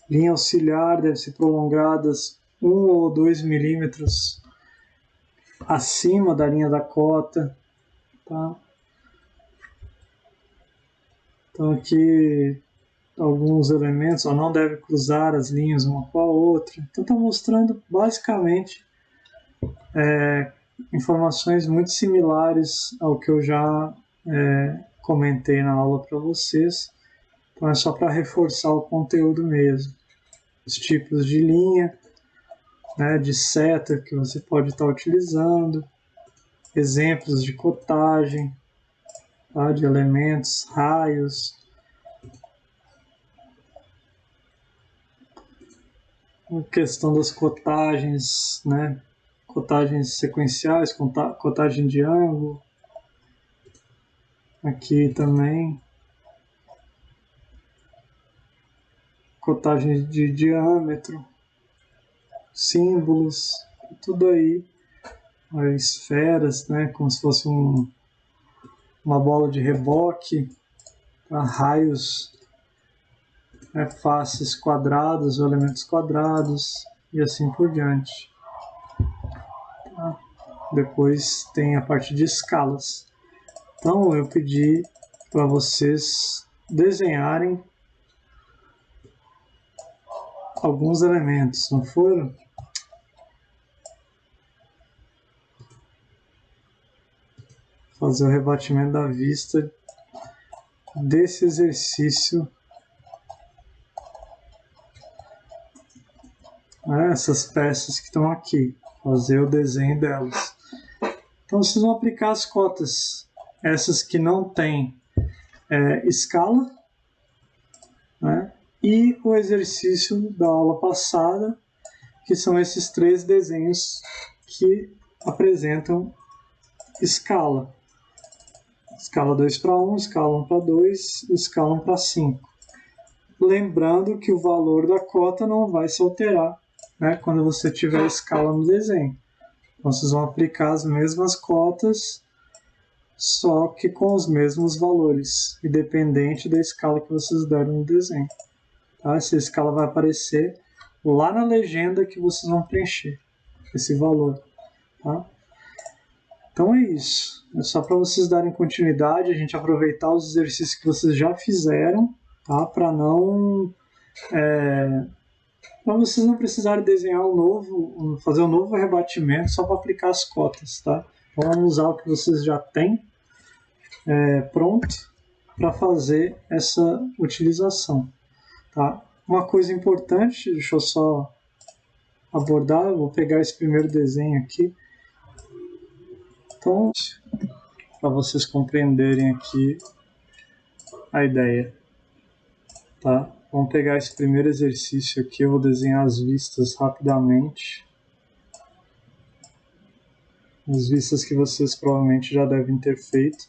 linha auxiliar deve ser prolongadas 1 ou 2 milímetros acima da linha da cota, tá? Então aqui alguns elementos, ó, não deve cruzar as linhas uma com a outra. Então está mostrando basicamente informações muito similares ao que eu já comentei na aula para vocês. Então é só para reforçar o conteúdo mesmo. Os tipos de linha, né, de seta que você pode estar utilizando, exemplos de cotagem, tá, de elementos, raios. A questão das cotagens, né? Cotagens sequenciais, cotagem de ângulo. Aqui também. Cotagem de diâmetro. Símbolos. Tudo aí. Esferas, né? Como se fosse uma bola de reboque. Raios. Faces quadradas ou elementos quadrados e assim por diante. Tá? Depois tem a parte de escalas. Então eu pedi para vocês desenharem alguns elementos, não foram? Fazer o rebatimento da vista desse exercício né, essas peças que estão aqui, fazer o desenho delas. Então vocês vão aplicar as cotas, essas que não têm escala, né, e o exercício da aula passada, que são esses 3 desenhos que apresentam escala. Escala 2:1, escala 1:2 e escala 1:5. Lembrando que o valor da cota não vai se alterar, né, quando você tiver escala no desenho. Então vocês vão aplicar as mesmas cotas, só que com os mesmos valores, independente da escala que vocês deram no desenho. Tá? Essa escala vai aparecer lá na legenda que vocês vão preencher, esse valor. Tá? Então é isso. É só para vocês darem continuidade, a gente aproveitar os exercícios que vocês já fizeram, tá? Para não... para vocês não precisarem desenhar um novo, fazer um novo rebatimento só para aplicar as cotas, tá? Então vamos usar o que vocês já têm pronto para fazer essa utilização, tá? Uma coisa importante, deixa eu só abordar, eu vou pegar esse primeiro desenho aqui. Então, para vocês compreenderem aqui a ideia, tá? Vamos pegar esse primeiro exercício aqui, eu vou desenhar as vistas rapidamente. As vistas que vocês provavelmente já devem ter feito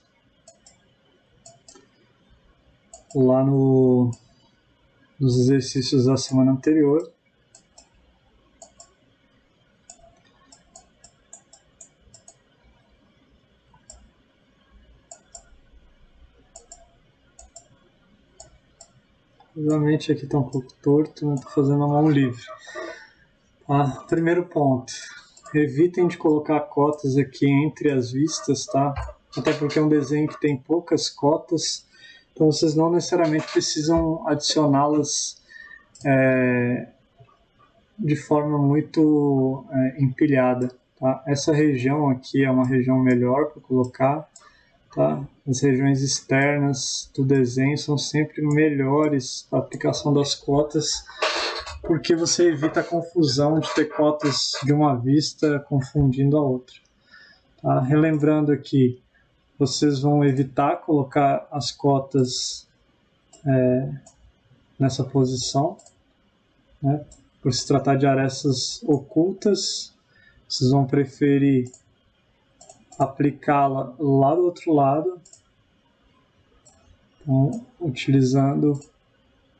lá nos exercícios da semana anterior. Obviamente aqui está um pouco torto, né? Estou fazendo a mão livre. Tá? Primeiro ponto, evitem de colocar cotas aqui entre as vistas, tá? Até porque é um desenho que tem poucas cotas, então vocês não necessariamente precisam adicioná-las de forma muito empilhada. Tá? Essa região aqui é uma região melhor para colocar. Tá? As regiões externas do desenho são sempre melhores para a aplicação das cotas, porque você evita a confusão de ter cotas de uma vista confundindo a outra. Tá? Relembrando aqui, vocês vão evitar colocar as cotas nessa posição, né? Por se tratar de arestas ocultas, vocês vão preferir aplicá-la lá do outro lado, então, utilizando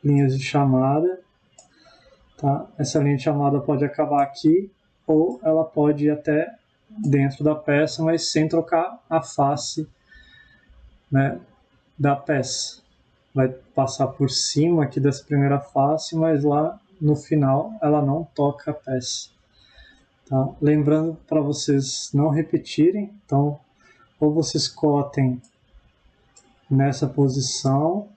linhas de chamada. Tá? Essa linha de chamada pode acabar aqui, ou ela pode ir até dentro da peça, mas sem trocar a face, né, da peça. Vai passar por cima aqui dessa primeira face, mas lá no final ela não toca a peça. Tá? Lembrando para vocês não repetirem, então ou vocês cotem nessa posição,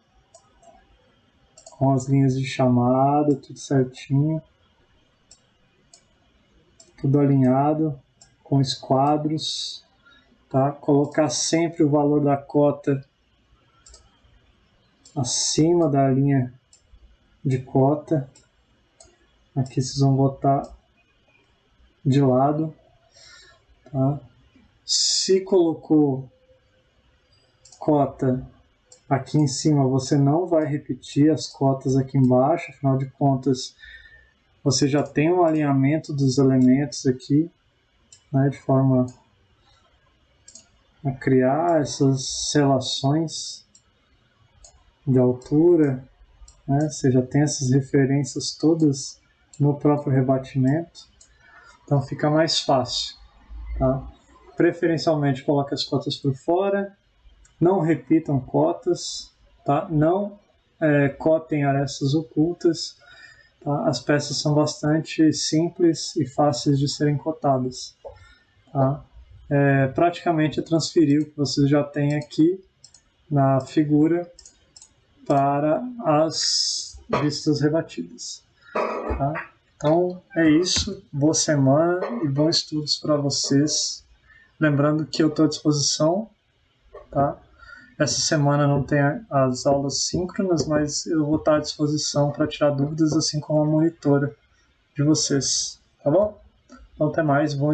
com as linhas de chamada, tudo certinho, tudo alinhado, com esquadros, tá? Colocar sempre o valor da cota acima da linha de cota. Aqui vocês vão botar de lado, tá? Se colocou cota aqui em cima, você não vai repetir as cotas aqui embaixo, afinal de contas você já tem um alinhamento dos elementos aqui, né, de forma a criar essas relações de altura, né? Você já tem essas referências todas no próprio rebatimento, então fica mais fácil, tá? Preferencialmente coloque as cotas por fora, não repitam cotas, tá? Não cotem arestas ocultas, tá? As peças são bastante simples e fáceis de serem cotadas, tá? Praticamente é transferir o que vocês já têm aqui na figura para as vistas rebatidas. Tá? Então é isso, boa semana e bons estudos para vocês. Lembrando que eu estou à disposição, tá? Essa semana não tem as aulas síncronas, mas eu vou estar à disposição para tirar dúvidas, assim como a monitora de vocês, tá bom? Então até mais, bom